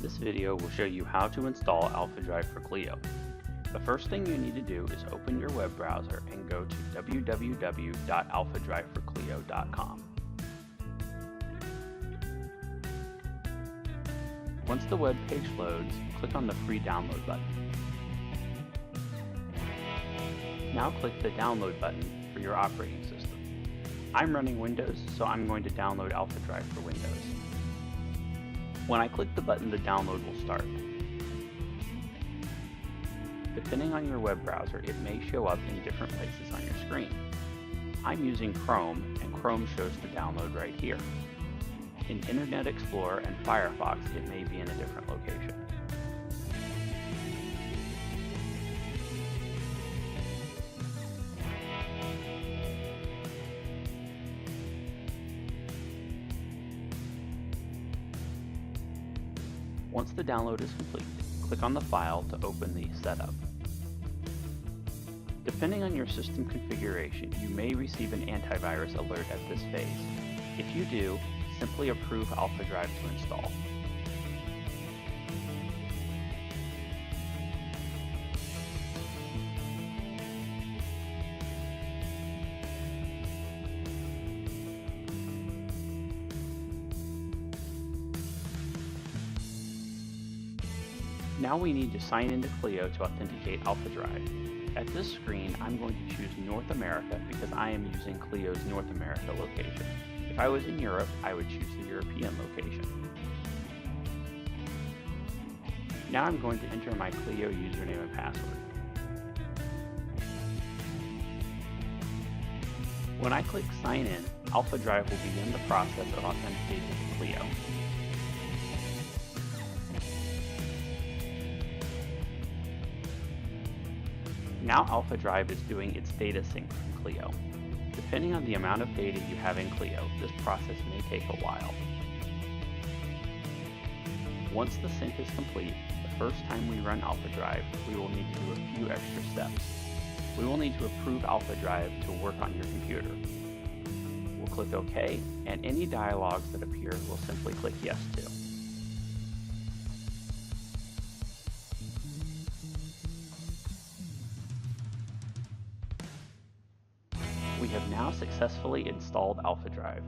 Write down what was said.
This video will show you how to install AlphaDrive for Clio. The first thing you need to do is open your web browser and go to www.alphadriveforclio.com. Once the web page loads, click on the free download button. Now click the download button for your operating system. I'm running Windows, so I'm going to download AlphaDrive for Windows. When I click the button, the download will start. Depending on your web browser, it may show up in different places on your screen. I'm using Chrome, and Chrome shows the download right here. In Internet Explorer and Firefox, it may be in a different location. Once the download is complete, click on the file to open the setup. Depending on your system configuration, you may receive an antivirus alert at this phase. If you do, simply approve AlphaDrive to install. Now we need to sign into Clio to authenticate AlphaDrive. At this screen, I'm going to choose North America because I am using Clio's North America location. If I was in Europe, I would choose the European location. Now I'm going to enter my Clio username and password. When I click Sign In, AlphaDrive will begin the process of authenticating to Clio. Now AlphaDrive is doing its data sync from Clio. Depending on the amount of data you have in Clio, this process may take a while. Once the sync is complete, the first time we run AlphaDrive, we will need to do a few extra steps. We will need to approve AlphaDrive to work on your computer. We'll click OK, and any dialogues that appear we'll simply click Yes to. We have now successfully installed AlphaDrive.